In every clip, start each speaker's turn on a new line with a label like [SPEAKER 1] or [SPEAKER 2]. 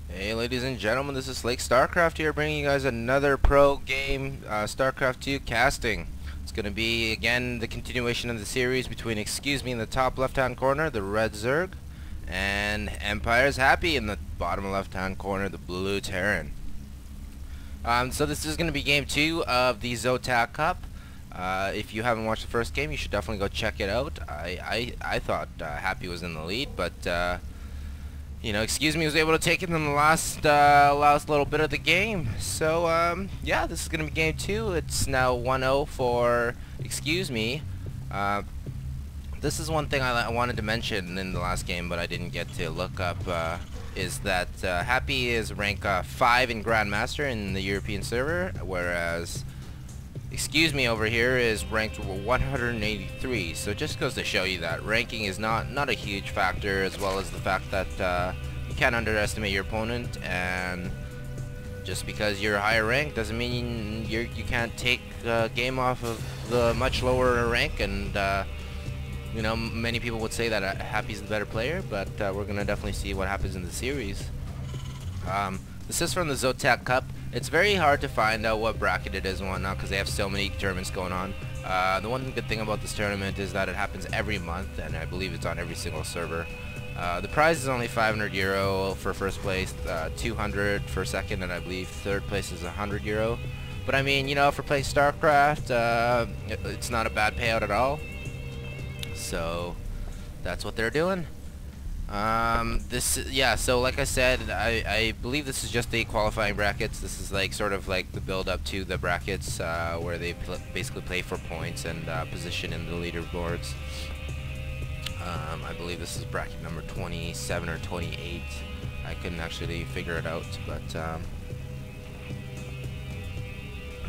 [SPEAKER 1] Hey ladies and gentlemen, this is Starcraft here, bringing you guys another pro game, Starcraft 2 casting. It's going to be, again, the continuation of the series between ExcuseMe in the top left-hand corner, the red Zerg, and EmpireHappy in the bottom left-hand corner, the blue Terran. So this is going to be game 2 of the Zotac Cup. If you haven't watched the first game, you should definitely go check it out. I thought Happy was in the lead, but you know, ExcuseMe was able to take it in the last little bit of the game. So yeah, this is gonna be game 2. It's now 1-0 for ExcuseMe. This is one thing I wanted to mention in the last game, but I didn't get to look up. Is that Happy is rank 5 in Grandmaster in the European server, whereas ExcuseMe over here is ranked 183. So it just goes to show you that ranking is not a huge factor, as well as the fact that you can't underestimate your opponent, and just because you're higher ranked doesn't mean you can't take a game off of the much lower rank. And you know, many people would say that Happy's the better player, but we're gonna definitely see what happens in the series. This is from the Zotac Cup. It's very hard to find out what bracket it is and whatnot because they have so many tournaments going on. The one good thing about this tournament is that it happens every month, and I believe it's on every single server. The prize is only €500 for first place, 200 for second, and I believe third place is €100. But I mean, you know, for playing Starcraft, it's not a bad payout at all. So that's what they're doing. So like I said, I believe this is just the qualifying brackets. This is like sort of like the build up to the brackets, where they basically play for points and position in the leaderboards. I believe this is bracket number 27 or 28. I couldn't actually figure it out, but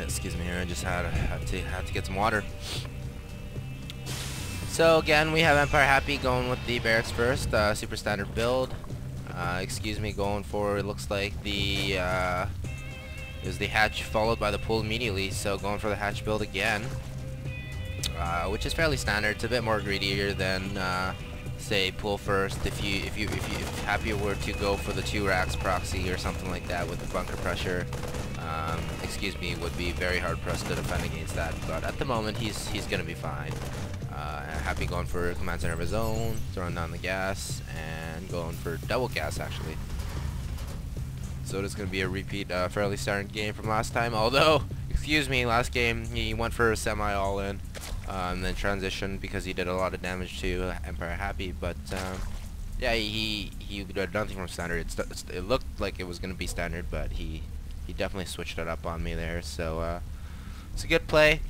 [SPEAKER 1] excuse me here, I just had to get some water. So again, we have EmpireHappy going with the barracks first, super standard build. ExcuseMe going for, it looks like the is the hatch followed by the pool immediately. So going for the hatch build again, which is fairly standard. It's a bit more greedier than say pool first. If Happy were to go for the 2 racks proxy or something like that with the bunker pressure, ExcuseMe would be very hard pressed to defend against that. But at the moment, he's gonna be fine. Happy going for command center of his own, throwing down the gas, and going for double gas actually. So it's going to be a repeat, fairly standard game from last time. Although, ExcuseMe, last game he went for a semi all-in, and then transitioned because he did a lot of damage to EmpireHappy. But yeah, he did nothing from standard. It looked like it was going to be standard, but he definitely switched it up on me there. So it's a good play.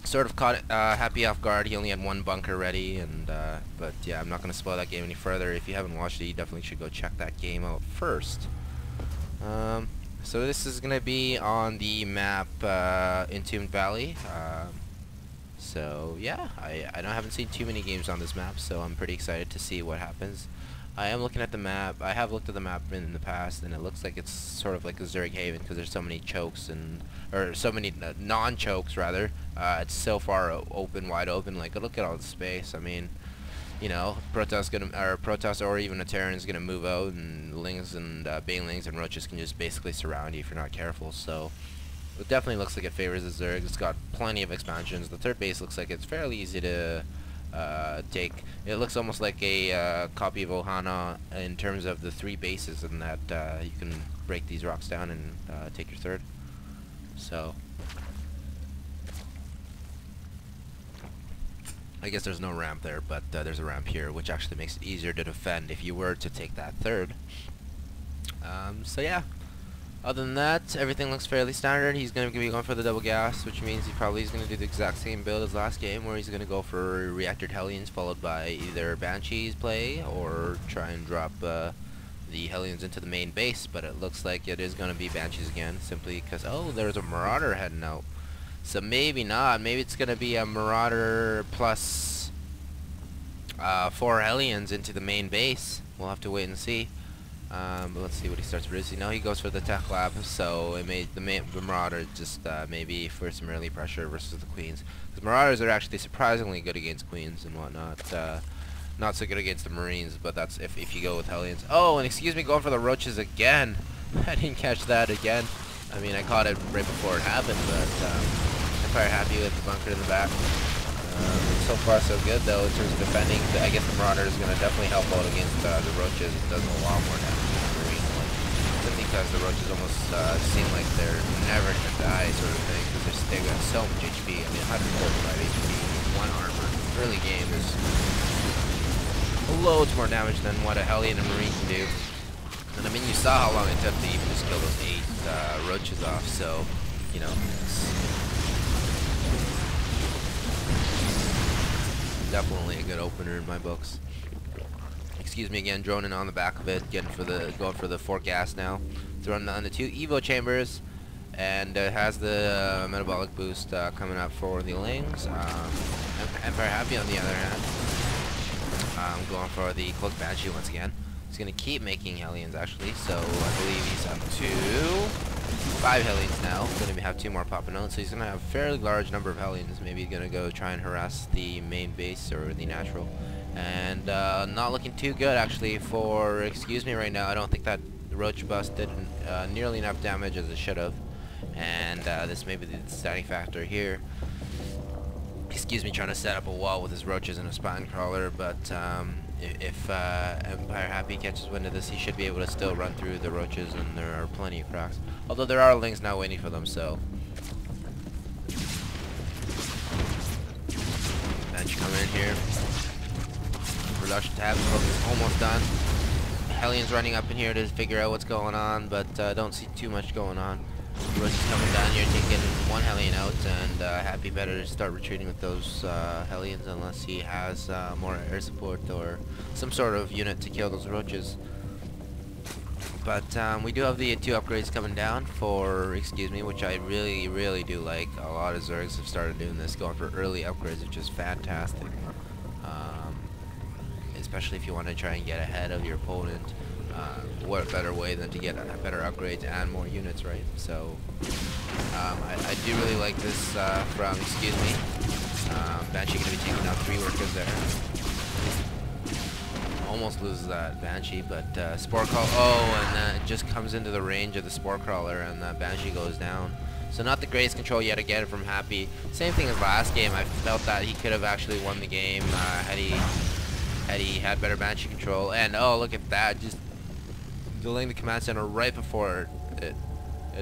[SPEAKER 1] Sort of caught Happy off guard. He only had 1 bunker ready, and but yeah, I'm not going to spoil that game any further. If you haven't watched it, you definitely should go check that game out first. So this is going to be on the map Entombed Valley. So yeah, I haven't seen too many games on this map, so I'm pretty excited to see what happens. I am looking at the map. I have looked at the map in the past, and it looks like it's sort of like a Zerg Haven because there's so many chokes or so many non-chokes rather. It's so far open, wide open. Like, look at all the space. I mean, you know, Protoss or even a Terran is gonna move out, and Lings and Banelings and Roaches can just basically surround you if you're not careful. So it definitely looks like it favors the Zerg. It's got plenty of expansions. The third base looks like it's fairly easy to take. It looks almost like a copy of Ohana in terms of the 3 bases, and that you can break these rocks down and take your third. So I guess there's no ramp there, but there's a ramp here, which actually makes it easier to defend if you were to take that third. So yeah, other than that, everything looks fairly standard. He's going to be going for the double gas, which means he probably is going to do the exact same build as last game, where he's going to go for reactored Hellions followed by either Banshees play or try and drop the Hellions into the main base. But it looks like it is going to be Banshees again, simply because, oh, there's a Marauder heading out. So maybe not. Maybe it's going to be a Marauder plus 4 Hellions into the main base. We'll have to wait and see. But let's see what he starts producing. No, he goes for the Tech Lab, so it made the Marauder just maybe for some early pressure versus the Queens. Because Marauders are actually surprisingly good against Queens and whatnot. Not so good against the Marines, but that's if you go with Hellions. Oh, and excuse me, going for the roaches again. I didn't catch that again. I mean, I caught it right before it happened, but EmpireHappy with the bunker in the back. So far, so good, though, in terms of defending. I guess the Marauder is going to definitely help out against the roaches. It does a lot more damage than the Marine one. Simply because the roaches almost seem like they're never going to die, sort of thing, because they've got so much HP. I mean, 145 HP, 1 armor. Early game is loads more damage than what a Hellion and Marine can do. And I mean, you saw how long it took to even just kill those 8 roaches off, so, you know, it's definitely a good opener in my books. Excuse me again, droning on the back of it, going for the 4 gas now. Throwing on the 2 Evo chambers, and it has the metabolic boost coming up for the Lings. EmpireHappy on the other hand, going for the Cloak Banshee once again. He's going to keep making Hellions actually, so I believe he's up to 5 Hellions now. Going to have 2 more popping out, so he's going to have a fairly large number of Hellions. Maybe he's going to go try and harass the main base or the natural. And not looking too good actually for ExcuseMe right now. I don't think that Roach Bust did nearly enough damage as it should have. And this may be the deciding factor here. ExcuseMe trying to set up a wall with his roaches and a spine crawler, but if EmpireHappy catches wind of this, he should be able to still run through the roaches, and there are plenty of cracks. Although there are Lings now waiting for them, so. Bench coming in here. Production tab is almost done. Hellions running up in here to figure out what's going on, but don't see too much going on. Roach is coming down here, taking 1 Hellion out, and Happy better start retreating with those Hellions unless he has more air support or some sort of unit to kill those roaches. But we do have the 2 upgrades coming down for ExcuseMe, which I really do like. A lot of Zergs have started doing this, going for early upgrades, which is fantastic. Especially if you want to try and get ahead of your opponent. What better way than to get better upgrades and more units, right? So I do really like this from ExcuseMe. Banshee going to be taking out 3 workers there. Almost loses that Banshee, but Spore Crawler. Oh, and that just comes into the range of the Spore Crawler, and that Banshee goes down. So not the greatest control yet again from Happy. Same thing as last game. I felt that he could have actually won the game had he had better Banshee control. And oh, look at that, just delaying the command center right before it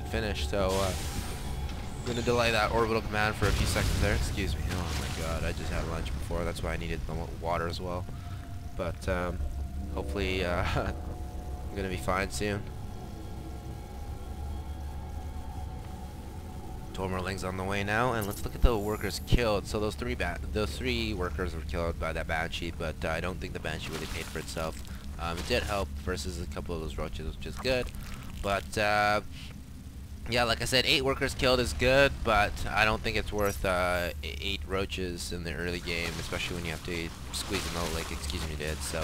[SPEAKER 1] finished. So I'm gonna delay that orbital command for a few seconds there. Excuse me. Oh my god, I just had lunch before, that's why I needed the water as well. But hopefully I'm gonna be fine soon. 12 more Lings on the way now, and let's look at the workers killed. So those 3 workers were killed by that Banshee, but I don't think the Banshee really paid for itself. It did help versus a couple of those roaches, which is good. But yeah, like I said, 8 workers killed is good, but I don't think it's worth 8 roaches in the early game, especially when you have to squeeze them out like ExcuseMe did. So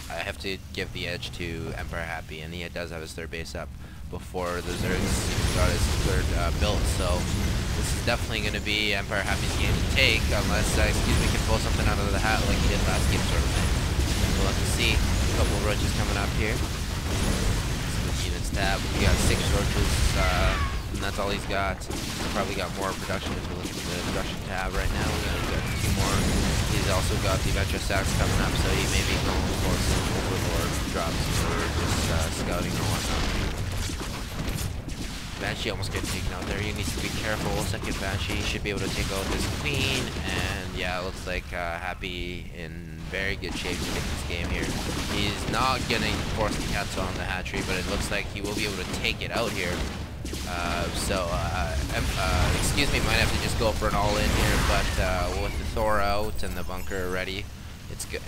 [SPEAKER 1] I have to give the edge to EmpireHappy, and he does have his 3rd base up before the Zergs even got his 3rd built. So this is definitely going to be EmpireHappy's game to take, unless ExcuseMe can pull something out of the hat like he did last game, sort of thing. We'll have to see. A couple of roaches coming up here. Units tab. We got 6 roaches, and that's all he's got. He's probably got more production if you look at the production tab right now. We've got 2 more. He's also got the Venture stacks coming up, so he may be going for some overboard drops or just scouting or whatnot. Banshee almost getting taken out there. He needs to be careful. 2nd Banshee should be able to take out this Queen, and yeah, it looks like Happy in very good shape to get this game here. He's not getting force the cancel on the hatchery, but it looks like he will be able to take it out here. ExcuseMe might have to just go for an all-in here, but with the Thor out and the bunker ready,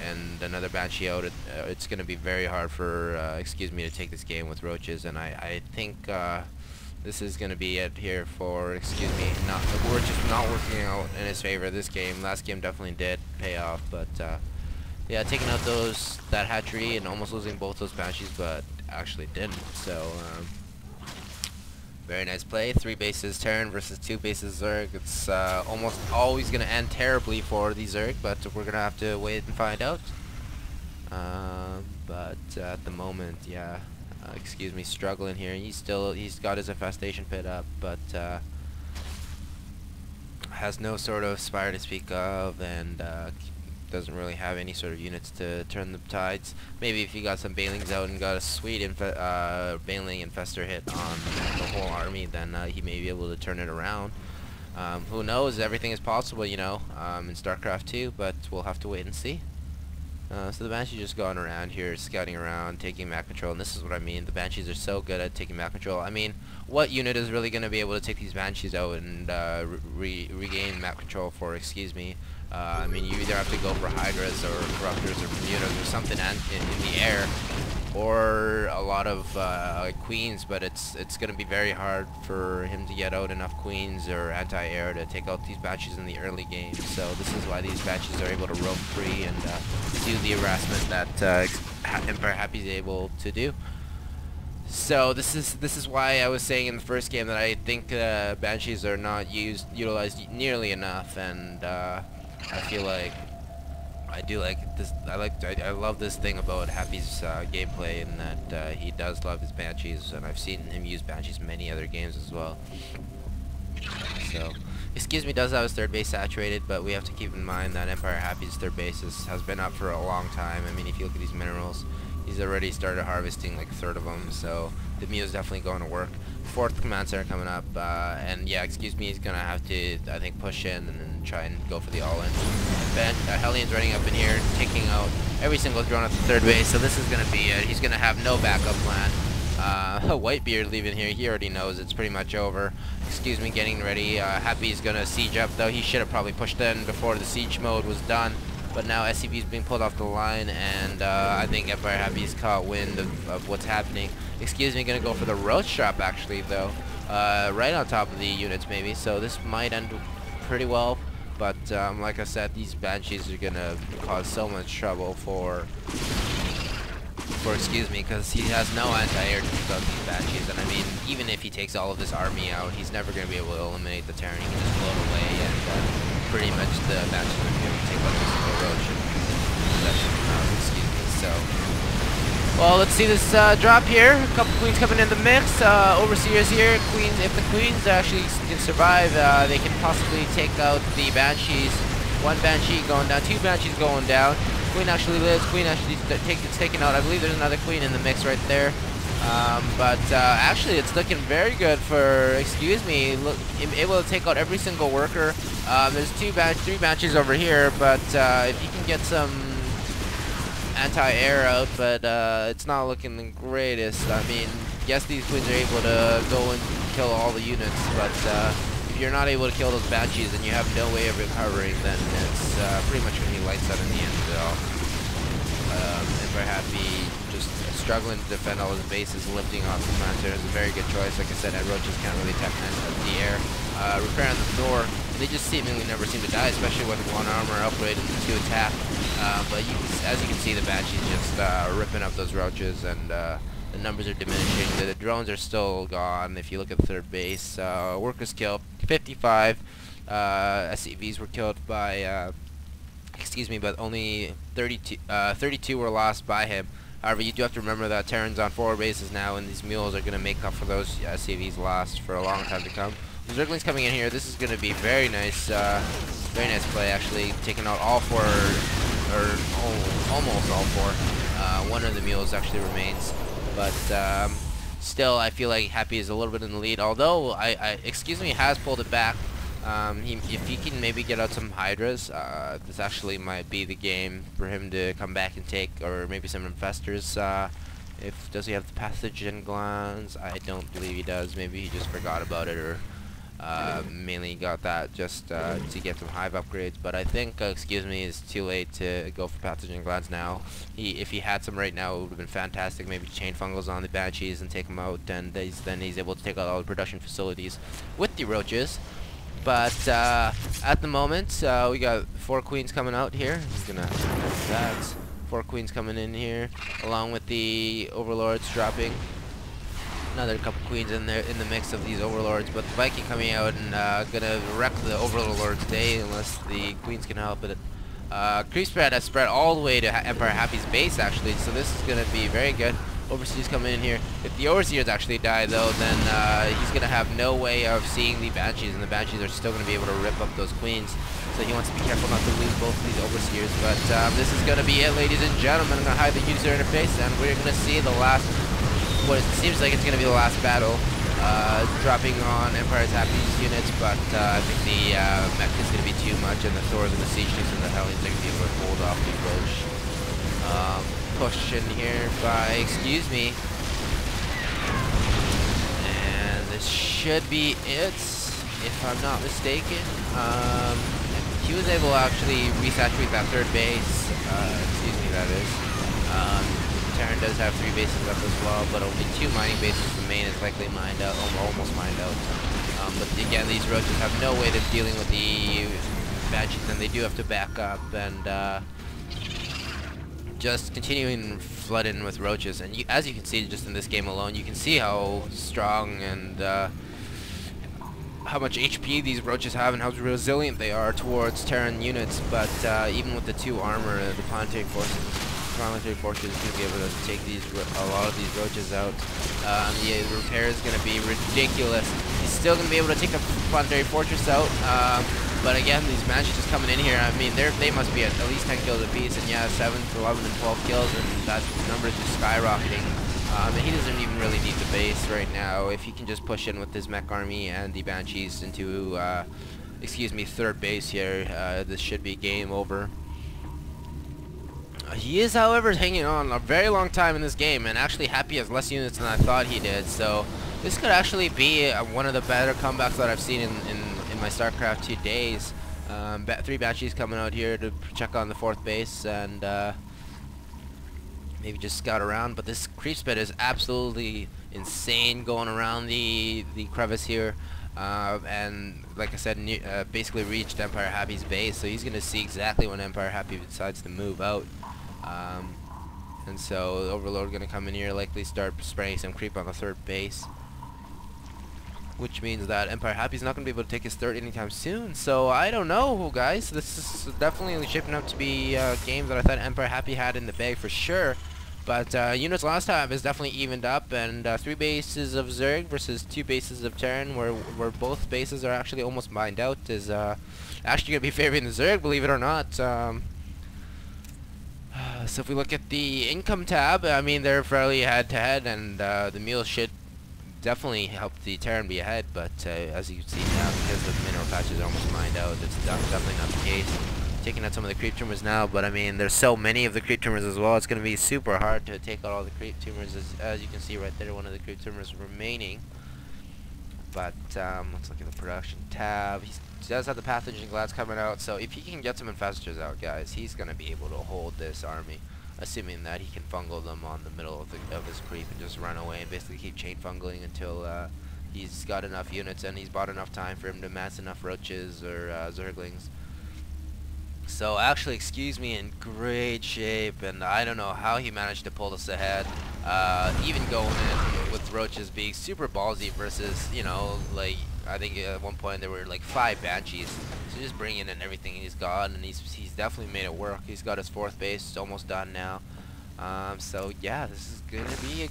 [SPEAKER 1] and another Banshee out, it's going to be very hard for ExcuseMe to take this game with roaches, and I think this is going to be it here for ExcuseMe. We're just not working out in his favor this game. Last game definitely did pay off, but yeah, taking out that hatchery and almost losing both those Banshees, but actually didn't. So very nice play. 3 bases Terran versus 2 bases Zerg. It's almost always going to end terribly for the Zerg, but we're going to have to wait and find out. But at the moment, yeah, excuse me, struggling here. He's got his infestation pit up, but has no sort of spire to speak of, and doesn't really have any sort of units to turn the tides. Maybe if he got some Banelings out and got a sweet Baneling Infestor hit on the whole army, then he may be able to turn it around. Who knows? Everything is possible, you know, in Starcraft 2, but we'll have to wait and see. So the Banshees just going around here, scouting around, taking map control, and this is what I mean. The Banshees are so good at taking map control. I mean, what unit is really going to be able to take these Banshees out and regain map control for ExcuseMe? I mean, you either have to go for Hydras or Corruptors or Bermudas or something in the air, or a lot of Queens, but it's going to be very hard for him to get out enough Queens or anti-air to take out these Banshees in the early game. So this is why these Banshees are able to roam free and do the harassment that EmpireHappy is able to do. So this is why I was saying in the first game that I think Banshees are not utilized nearly enough, and I feel like I do like this. I love this thing about Happy's gameplay, in that he does love his Banshees, and I've seen him use Banshees in many other games as well. So, ExcuseMe does have his third base saturated, but we have to keep in mind that EmpireHappy's third base has been up for a long time. I mean, if you look at these minerals, he's already started harvesting like a third of them, so the Mew is definitely going to work. Fourth command center coming up, and yeah, ExcuseMe is gonna have to, I think, push in and try and go for the all-in. Hellion's running up in here, taking out every single drone at the third base, so this is gonna be it. He's gonna have no backup plan. Whitebeard leaving here, he already knows it's pretty much over. ExcuseMe getting ready. Happy's gonna siege up, though. He should have probably pushed in before the siege mode was done. But now SCV is being pulled off the line, and I think EmpireHappy's caught wind of what's happening. ExcuseMe gonna go for the roach trap, actually, though, right on top of the units, maybe. So this might end pretty well. But like I said, these Banshees are gonna cause so much trouble for ExcuseMe, because he has no anti-air to take out these Banshees. And I mean, even if he takes all of this army out, he's never gonna be able to eliminate the Terran. He can just float away, and pretty much the Banshees are gonna be able to take out this single roach and possession of ExcuseMe. So, well, let's see this drop here. A couple Queens coming in the mix. Overseers here. Queens, if the Queens actually can survive, they can possibly take out the Banshees. One Banshee going down, two Banshees going down. Queen actually lives. Queen actually gets taken out. I believe there's another Queen in the mix right there. But actually, it's looking very good for ExcuseMe. Look, able to take out every single worker. There's three Banshees over here, but if you can get some anti-air out, but it's not looking the greatest. I mean, yes, these Queens are able to go and kill all the units, but if you're not able to kill those Banshees and you have no way of recovering, then it's pretty much going to be lights out in the end of it all. EmpireHappy just struggling to defend all his bases, lifting off the command center is a very good choice. Like I said, roaches can't really attack the air. Repair on the door, they just seemingly never seem to die, especially with one armor upgraded to attack. But as you can see, the Banshees just ripping up those roaches, and the numbers are diminishing. The drones are still gone. If you look at the third base, workers killed 55. SCVs were killed by ExcuseMe, but only 32 were lost by him. However, you do have to remember that Terran's on 4 bases now, and these mules are going to make up for those SCVs lost for a long time to come. The Zerglings coming in here. This is going to be very nice play, actually, taking out all 4, or almost all 4. One of the mules actually remains, but still, I feel like Happy is a little bit in the lead. Although ExcuseMe has pulled it back. If he can maybe get out some Hydras, this actually might be the game for him to come back and take, or maybe some Infestors. Does he have the Pathogen Glands? I don't believe he does. Maybe he just forgot about it, or mainly got that just to get some Hive upgrades. But I think ExcuseMe is too late to go for Pathogen Glands now. If he had some right now, it would have been fantastic. Maybe chain fungals on the Banshees and take them out, and then he's able to take out all the production facilities with the roaches. But at the moment, we got 4 Queens coming out here. He's gonna do that. 4 Queens coming in here, along with the Overlords dropping. Another couple Queens in there in the mix of these Overlords, but the Viking coming out and gonna wreck the Overlord's day unless the Queens can help it. Creep spread has spread all the way to EmpireHappy's base actually, so this is going to be very good. Overseers coming in here. If the Overseers actually die though, then he's going to have no way of seeing the Banshees, and the Banshees are still going to be able to rip up those Queens. So he wants to be careful not to lose both of these Overseers. But this is going to be it, ladies and gentlemen. I'm going to hide the user interface, and we're going to see the last, what it seems like it's going to be the last battle, dropping on EmpireHappy's units, but I think the mech is going to be too much, and the Thors and the Siege Chiefs and the Hellions are going to be able to hold off the Roche. Push in here by ExcuseMe, and this should be it, if I'm not mistaken. He was able to actually resaturate that third base, that is. Terran does have 3 bases up as well, but only 2 mining bases. The main is likely mined out, almost mined out. But again, these roaches have no way of dealing with the Banshees, and they do have to back up and just continuing flood in with roaches. And as you can see, just in this game alone, you can see how strong and how much HP these roaches have and how resilient they are towards Terran units. But even with the 2 armor, the planetary forces is going to be able to take a lot of these roaches out. The repair is going to be ridiculous. He's still going to be able to take the planetary fortress out. But again, these Banshees just coming in here, I mean, they must be at least 10 kills apiece, and yeah, 7, 11, and 12 kills, and that number is just skyrocketing. And he doesn't even really need the base right now. If he can just push in with his mech army and the Banshees into, third base here, this should be game over. He is, however, hanging on a very long time in this game, and actually Happy has less units than I thought he did, so this could actually be one of the better comebacks that I've seen in my Starcraft 2 days. 3 Banshees coming out here to check on the 4th base and maybe just scout around, but this creep spread is absolutely insane going around the crevice here. And like I said, basically reached EmpireHappy's base, so he's going to see exactly when EmpireHappy decides to move out. And so the Overlord going to come in here, likely start spraying some creep on the 3rd base, which means that EmpireHappy's not going to be able to take his 3rd anytime soon. So I don't know, guys. This is definitely shaping up to be a game that I thought EmpireHappy had in the bag for sure. But units last time is definitely evened up, and 3 bases of Zerg versus 2 bases of Terran, where both bases are actually almost mined out, is actually going to be favoring the Zerg, believe it or not. So if we look at the income tab, I mean, they're fairly head-to-head, and the meal should definitely help the Terran be ahead, but as you can see now, because the mineral patches are almost mined out, it's definitely not the case. Taking out some of the creep tumors now, but I mean, there's so many of the creep tumors as well, it's going to be super hard to take out all the creep tumors, as you can see right there, one of the creep tumors remaining. But let's look at the production tab. He does have the pathogen glads coming out, so if he can get some infestors out, guys, he's going to be able to hold this army, assuming that he can fungal them on the middle of this creep and just run away and basically keep chain fungling until he's got enough units and he's bought enough time for him to mass enough roaches or zerglings. So actually, ExcuseMe in great shape, and I don't know how he managed to pull this ahead, even going in with roaches being super ballsy versus, you know, like, I think at one point there were like 5 Banshees, so just bringing in everything he's got, and he's definitely made it work. He's got his 4th base, it's almost done now. So yeah, this is gonna be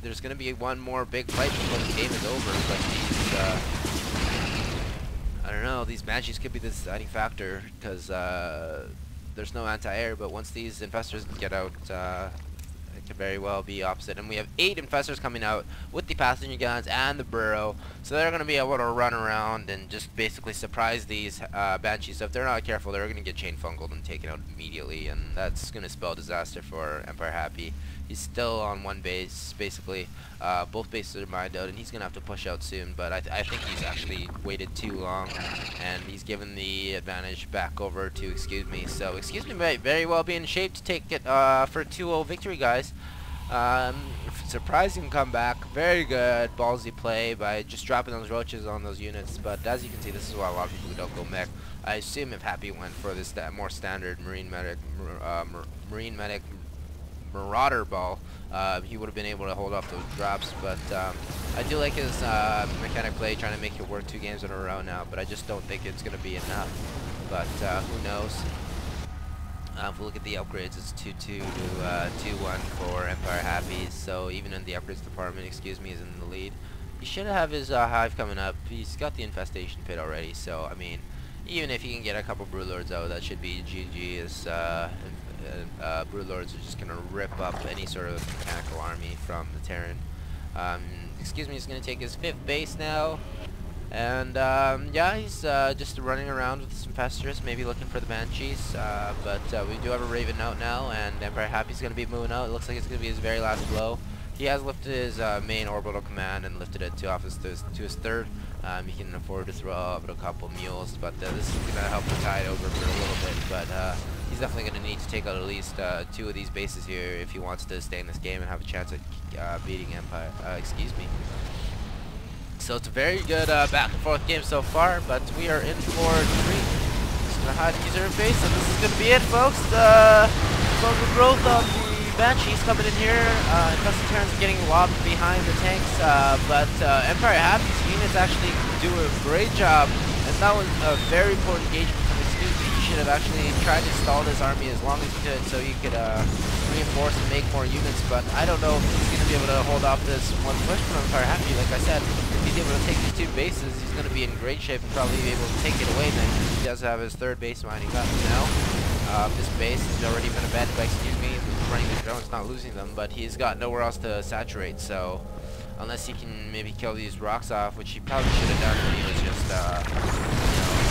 [SPEAKER 1] there's gonna be one more big fight before the game is over, but these I don't know, these Banshees could be the deciding factor, because there's no anti-air, but once these infestors get out, it could very well be opposite. And we have 8 infestors coming out with the passenger guns and the burrow, so they're going to be able to run around and just basically surprise these Banshees. So if they're not careful, they're going to get chain fungled and taken out immediately, and that's going to spell disaster for EmpireHappy. He's still on 1 base, basically. Both bases are mined out, and he's going to have to push out soon, but I think he's actually waited too long, and he's given the advantage back over to ExcuseMe. So ExcuseMe might very well be in shape to take it for a 2-0 victory, guys. Surprising comeback, very good ballsy play by just dropping those roaches on those units, but as you can see, this is why a lot of people don't go mech. I assume if Happy went for this more standard Marine Medic Marauder ball, he would have been able to hold off those drops, but I do like his mechanic play, trying to make it work 2 games in a row now, but I just don't think it's going to be enough. but who knows. If we look at the upgrades, it's 2-2 to 2-1 for EmpireHappy. So even in the upgrades department, ExcuseMe is in the lead. He should have his hive coming up. He's got the infestation pit already. So I mean, even if he can get a couple broodlords out, that should be GG. As broodlords are just gonna rip up any sort of mechanical army from the Terran. ExcuseMe is gonna take his 5th base now. And yeah, he's just running around with some pesters, maybe looking for the banshees. But we do have a Raven out now, and EmpireHappy's going to be moving out. It looks like it's going to be his very last blow. He has lifted his main orbital command and lifted it to his 3rd. He can afford to throw out a couple mules, but this is going to help the tide over for a little bit. But he's definitely going to need to take out at least 2 of these bases here if he wants to stay in this game and have a chance at beating ExcuseMe. So it's a very good back and forth game so far, but we are in for a treat. Just gonna hide the user interface, and this is gonna be it, folks. Local growth on the banshees coming in here. Infested Terrans getting lobbed behind the tanks, but EmpireHappy's units actually do a great job, and that was a very important engagement from ExcuseMe. He should have actually tried to stall this army as long as he could, so he could reinforce and make more units. But I don't know if he's gonna be able to hold off this one push from EmpireHappy. Like I said, he's able to take these 2 bases, he's going to be in great shape and probably be able to take it away then. He does have his 3rd base mining up now. This base has already been abandoned by ExcuseMe. He's running the drones, not losing them, but he's got nowhere else to saturate, so unless he can maybe kill these rocks off, which he probably should have done when he was just,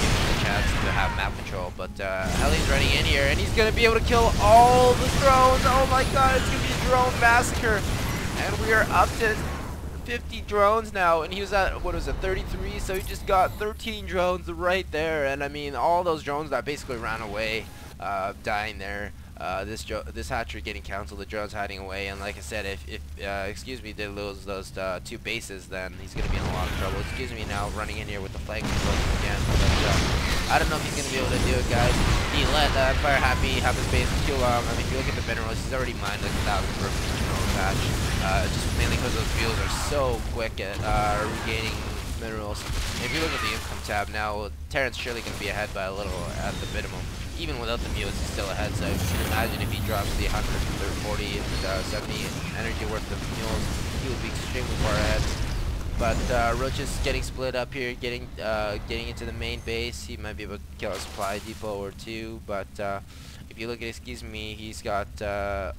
[SPEAKER 1] given the chance to have map control. But Ellie's running in here, and he's going to be able to kill all the drones. Oh my god, it's going to be a drone massacre. And we are up to 50 drones now, and he was at, what was it, 33, so he just got 13 drones right there. And I mean, all those drones that basically ran away, dying there. This hatchery getting cancelled, the drones hiding away, and like I said, if ExcuseMe did lose those 2 bases, then he's going to be in a lot of trouble. ExcuseMe now running in here with the flag control again, but I don't know if he's going to be able to do it, guys. He let EmpireHappy have his base kill him. I mean, if you look at the minerals, he's already mined like 1,000 for each mineral patch. Just mainly because those mules are so quick at regaining minerals. If you look at the income tab now, Terran's surely going to be ahead by a little at the minimum. Even without the mules, he's still ahead, so you can imagine if he drops the 140 and 70 energy worth of mules, he would be extremely far ahead. But Roach is getting split up here, getting into the main base. He might be able to kill a supply depot or 2, but if you look at ExcuseMe, he's got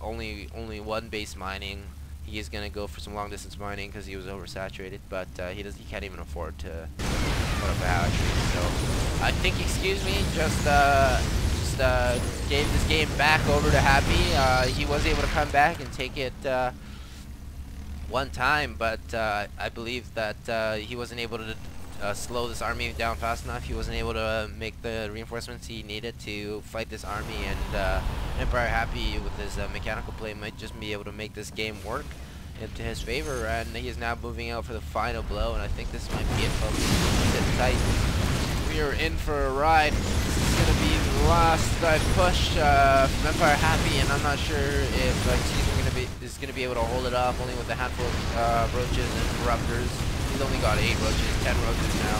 [SPEAKER 1] only 1 base mining. He is going to go for some long distance mining because he was oversaturated, but he can't even afford to put up a hatchery. So I think ExcuseMe just gave this game back over to Happy. He was able to come back and take it one time, but I believe that he wasn't able to slow this army down fast enough. He wasn't able to make the reinforcements he needed to fight this army, and EmpireHappy with his mechanical play might just be able to make this game work into his favor, and he is now moving out for the final blow, and I think this might be it, folks. Sit tight. We are in for a ride. This is going to be the last push from EmpireHappy, and I'm not sure if is going to be able to hold it off, only with a handful of roaches and corruptors. He's only got 8 roaches, 10 roaches now,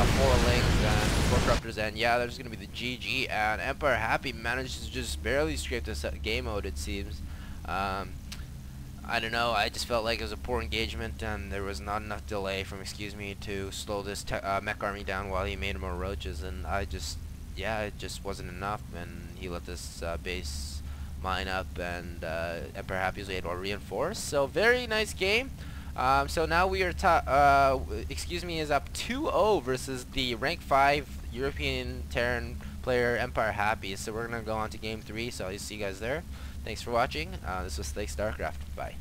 [SPEAKER 1] 4 lings and 4 corruptors, and yeah, there's going to be the GG, and EmpireHappy manages to just barely scrape this game out, it seems. I don't know, I just felt like it was a poor engagement, and there was not enough delay from ExcuseMe to slow this mech army down while he made more roaches, and yeah, it just wasn't enough, and he let this base mine up, and EmpireHappy was able to reinforce. So very nice game. So now we are ExcuseMe is up 2-0 versus the rank 5 European Terran player EmpireHappy. So we're gonna go on to game 3. So I'll see you guys there. Thanks for watching. This was Starcraft. Bye.